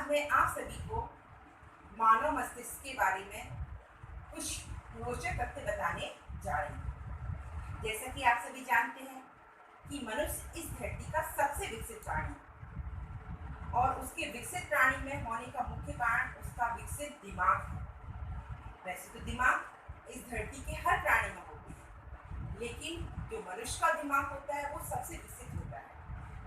आज मैं आप सभी को मानव मस्तिष्क के बारे में कुछ रोचक तथ्य बताने जा रही हूँ। जैसा कि आप सभी जानते हैं कि मनुष्य इस धरती का सबसे विकसित प्राणी है और उसके विकसित प्राणी में होने का मुख्य कारण उसका विकसित दिमाग है। वैसे तो दिमाग इस धरती के हर प्राणी में होते हैं, लेकिन जो मनुष्य का दिमाग होता है वो सबसे विकसित होता है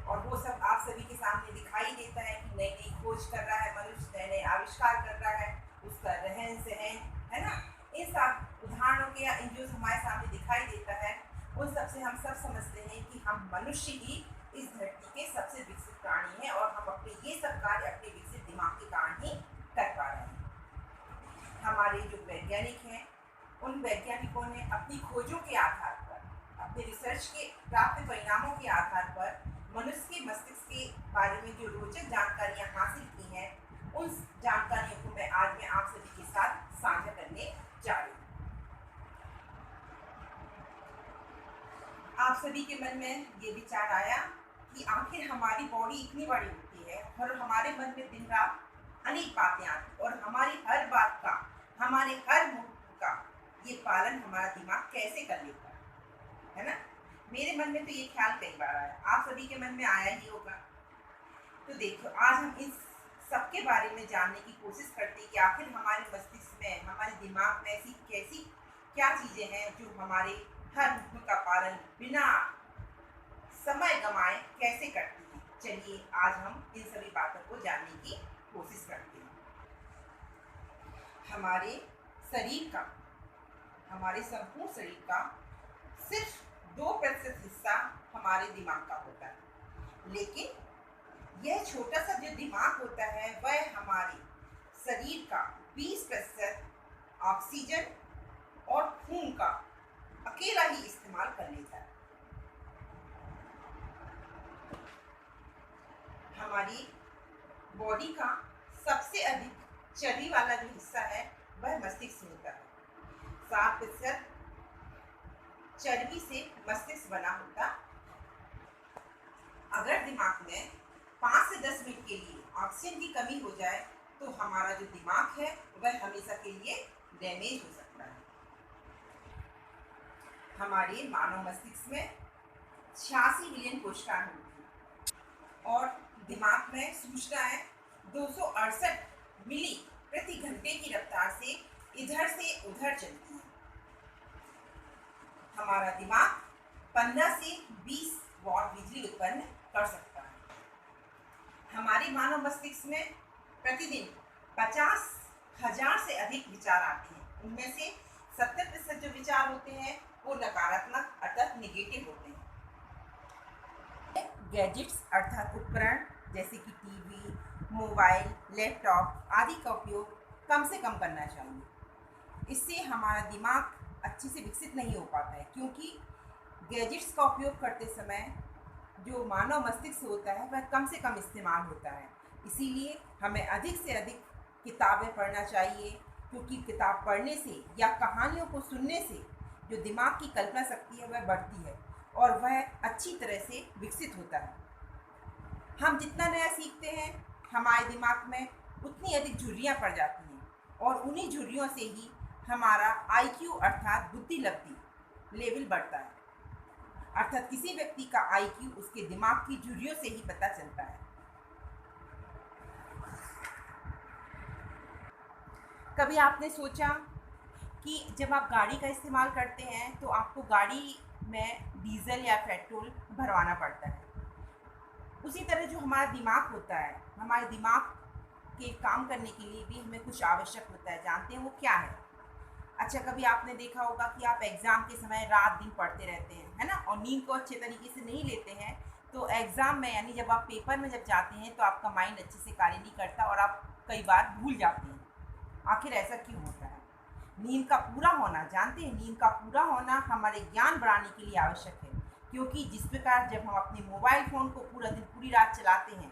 और वो सब आप सभी के सामने दिखाई देता है कि नई नई खोज कर रहा है मनुष्य, नए नए आविष्कार कर रहा है, उसका रहन सहन है ना। इन सब उदाहरणों के या इन जो हमारे सामने दिखाई देता है उन सब से हम सब समझते हैं कि हम मनुष्य ही इस धरती के सबसे विकसित प्राणी हैं और हम अपने ये सब कार्य अपने विकसित दिमाग के कारण ही कर पा रहे हैं। हमारे जो वैज्ञानिक हैं उन वैज्ञानिकों ने अपनी खोजों के आधार पर, अपने रिसर्च के प्राप्त परिणामों के आधार पर मनुष्य के मस्तिष्क के बारे में जो रोचक जानकारियां हासिल की हैं उन जानकारियों को मैं आज आप सभी के साथ साझा करने जा रही हूँ। आप सभी के मन में ये विचार आया कि आखिर हमारी बॉडी इतनी बड़ी होती है और हमारे मन में दिन रात अनेक बातें आती और हमारी हर बात का, हमारे हर मुद्दे का ये पालन हमारा दिमाग कैसे कर लेता है ना। मेरे मन में तो ये ख्याल कई बार आया, आप सभी के मन में आया ही होगा। तो देखो, आज हम इस सबके बारे में जानने की कोशिश करते हैं कि आखिर हमारे मस्तिष्क में, हमारे दिमाग में ऐसी कैसी क्या चीज़ें हैं जो हमारे हर हुक्म का पालन बिना समय गंवाए कैसे करती हैं। चलिए आज हम इन सभी बातों को जानने की कोशिश करते हैं। हमारे शरीर का, हमारे संपूर्ण शरीर का सिर्फ 2% हिस्सा हमारे दिमाग का होता है, लेकिन यह छोटा सा जो दिमाग होता है वह हमारे शरीर का 20% ऑक्सीजन और खून का अकेला ही इस्तेमाल कर लेता है। हमारी बॉडी का सबसे अधिक चर्बी वाला जो हिस्सा है वह मस्तिष्क होता है। 7% चर्बी से मस्तिष्क बना होता। अगर दिमाग में 5 से 10 मिनट के लिए ऑक्सीजन की कमी हो जाए तो हमारा जो दिमाग है वह हमेशा के लिए डैमेज हो सकता है। हमारे मानव मस्तिष्क में 86 मिलियन कोशिकाएं होती हैं और दिमाग में सूचनाएं 268 मिली प्रति घंटे की रफ्तार से इधर से उधर चलती हैं। हमारा दिमाग 15 से 20 वॉट बिजली उत्पन्न कर सकता है। हमारे मानव मस्तिष्क में प्रतिदिन 50,000 से अधिक विचार आते हैं। उनमें से 70% जो विचार होते हैं वो नकारात्मक अर्थात नेगेटिव होते हैं। गैजेट्स अर्थात उपकरण जैसे कि टीवी, मोबाइल, लैपटॉप आदि का उपयोग कम से कम करना चाहिए। इससे हमारा दिमाग अच्छे से विकसित नहीं हो पाता है, क्योंकि गैजेट्स का उपयोग करते समय जो मानव मस्तिष्क होता है वह कम से कम इस्तेमाल होता है। इसीलिए हमें अधिक से अधिक किताबें पढ़ना चाहिए, क्योंकि किताब पढ़ने से या कहानियों को सुनने से जो दिमाग की कल्पना शक्ति है वह बढ़ती है और वह अच्छी तरह से विकसित होता है। हम जितना नया सीखते हैं हमारे दिमाग में उतनी अधिक झुर्रियाँ पड़ जाती हैं और उन्हीं झुर्रियों से ही हमारा IQ अर्थात बुद्धि लब्धि लेवल बढ़ता है। अर्थात किसी व्यक्ति का IQ उसके दिमाग की झुर्रियों से ही पता चलता है। कभी आपने सोचा कि जब आप गाड़ी का इस्तेमाल करते हैं तो आपको गाड़ी में डीजल या पेट्रोल भरवाना पड़ता है। उसी तरह जो हमारा दिमाग होता है, हमारे दिमाग के काम करने के लिए भी हमें कुछ आवश्यक होता है। जानते हैं वो क्या है? अच्छा, कभी आपने देखा होगा कि आप एग्ज़ाम के समय रात दिन पढ़ते रहते हैं, है ना, और नींद को अच्छे तरीके से नहीं लेते हैं तो एग्ज़ाम में यानी जब आप पेपर में जब जाते हैं तो आपका माइंड अच्छे से कार्य नहीं करता और आप कई बार भूल जाते हैं। आखिर ऐसा क्यों होता है? नींद का पूरा होना, जानते हैं नींद का पूरा होना हमारे ज्ञान बढ़ाने के लिए आवश्यक है, क्योंकि जिस प्रकार जब हम अपने मोबाइल फ़ोन को पूरा दिन पूरी रात चलाते हैं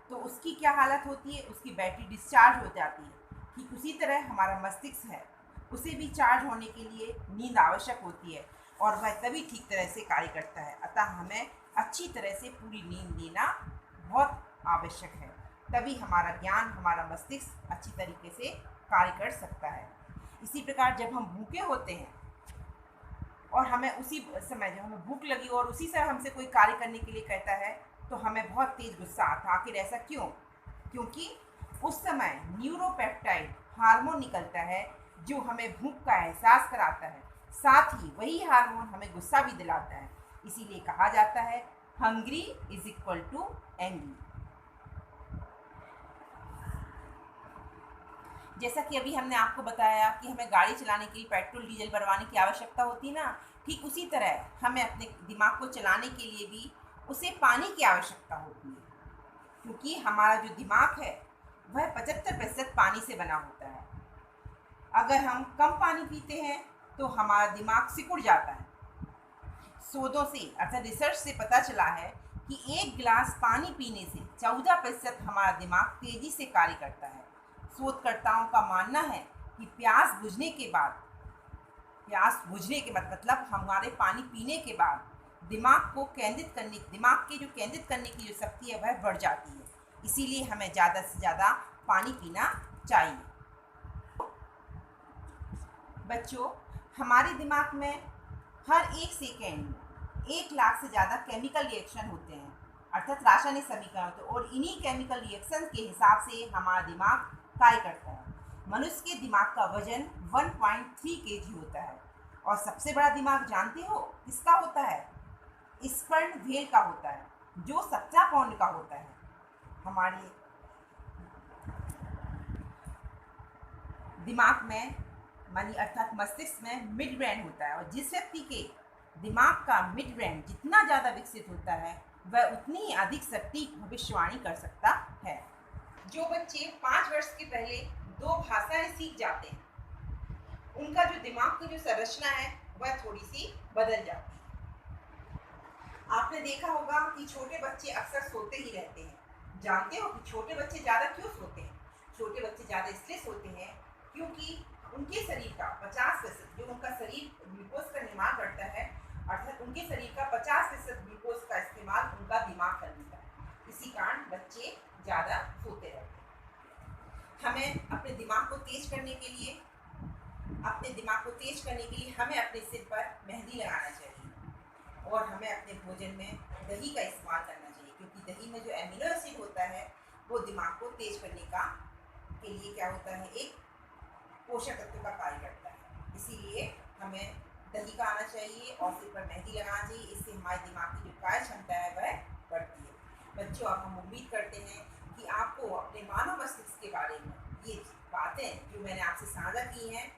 तो उसकी क्या हालत होती है, उसकी बैटरी डिस्चार्ज हो जाती है। ठीक उसी तरह हमारा मस्तिष्क है, उसे भी चार्ज होने के लिए नींद आवश्यक होती है और वह तभी ठीक तरह से कार्य करता है। अतः हमें अच्छी तरह से पूरी नींद लेना बहुत आवश्यक है। तभी हमारा ज्ञान, हमारा मस्तिष्क अच्छी तरीके से कार्य कर सकता है। इसी प्रकार जब हम भूखे होते हैं और हमें उसी समय जब हमें भूख लगी और उसी समय हमसे कोई कार्य करने के लिए कहता है तो हमें बहुत तेज गुस्सा आता है। आखिर ऐसा क्यों? क्योंकि उस समय न्यूरोपेप्टाइड हार्मोन निकलता है जो हमें भूख का एहसास कराता है, साथ ही वही हार्मोन हमें गुस्सा भी दिलाता है। इसीलिए कहा जाता है hungry is equal to angry. जैसा कि अभी हमने आपको बताया कि हमें गाड़ी चलाने के लिए पेट्रोल डीजल भरवाने की आवश्यकता होती है ना, ठीक उसी तरह हमें अपने दिमाग को चलाने के लिए भी उसे पानी की आवश्यकता होती है, क्योंकि हमारा जो दिमाग है वह 75% पानी से बना होता है। अगर हम कम पानी पीते हैं तो हमारा दिमाग सिकुड़ जाता है। शोधों से अर्थात रिसर्च से पता चला है कि 1 गिलास पानी पीने से 14% हमारा दिमाग तेजी से कार्य करता है। शोधकर्ताओं का मानना है कि प्यास बुझने के मतलब हमारे पानी पीने के बाद दिमाग के जो केंद्रित करने की जो शक्ति है वह बढ़ जाती है। इसीलिए हमें ज़्यादा से ज़्यादा पानी पीना चाहिए। बच्चों, हमारे दिमाग में हर 1 सेकेंड में 1 लाख से ज़्यादा केमिकल रिएक्शन होते हैं, अर्थात रासायनिक समीकरण होते हैं, और इन्हीं केमिकल रिएक्शन के हिसाब से हमारा दिमाग कार्य करता है। मनुष्य के दिमाग का वजन 1.3 kg होता है और सबसे बड़ा दिमाग जानते हो किसका होता है? स्पर्म व्हेल का होता है, जो 17 पाउंड का होता है। हमारे दिमाग में अर्थात मस्तिष्क में मिड ब्रेन होता है, और जिस व्यक्ति के दिमाग का मिड ब्रेन जितना ज़्यादा विकसित होता है वह उतनी ही अधिक सटीक भविष्यवाणी कर सकता है। जो बच्चे 5 वर्ष के पहले 2 भाषाएं सीख जाते हैं उनका जो दिमाग की जो संरचना है वह थोड़ी सी बदल जाती है। आपने देखा होगा कि छोटे बच्चे अक्सर सोते ही रहते हैं। जानते हो कि छोटे बच्चे ज़्यादा क्यों सोते हैं? छोटे बच्चे ज़्यादा इसलिए सोते हैं क्योंकि उनके शरीर का 50%, जो उनका शरीर ग्लूकोज का निर्माण करता है, अर्थात उनके शरीर का 50% ग्लूकोज का इस्तेमाल उनका दिमाग कर लेता है। इसी कारण बच्चे ज़्यादा सोते रहते हैं। हमें अपने दिमाग को तेज करने के लिए हमें अपने सिर पर मेहंदी लगाना चाहिए और हमें अपने भोजन में दही का इस्तेमाल करना चाहिए, क्योंकि दही में जो एमिनो एसिड होता है वो दिमाग को तेज करने के लिए क्या होता है, एक पोषक तत्व का कार्य करता है। इसीलिए हमें दही का आना चाहिए और सिर पर मेहंदी लगाना चाहिए। इससे हमारे दिमाग की जो कार्य क्षमता है वह बढ़ती है। बच्चों, अब हम उम्मीद करते हैं कि आपको अपने मानव मस्तिष्क के बारे में ये बातें जो मैंने आपसे साझा की हैं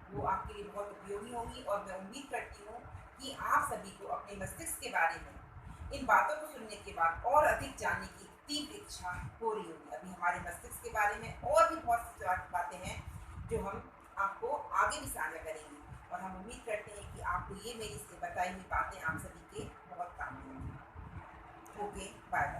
वो आपके लिए बहुत उपयोगी होंगी, और मैं उम्मीद करती हूँ कि आप सभी को अपने मस्तिष्क के बारे में इन बातों को सुनने के बाद और अधिक जानने की तीव्र इच्छा हो रही होगी। अभी हमारे मस्तिष्क के बारे में और भी बहुत सी बातें हैं जो हम आपको आगे भी साझा करेंगे, और हम उम्मीद करते हैं कि आपको ये मेरी बताई हुई बातें आप सभी के बहुत काम आएंगी। Okay, bye bye.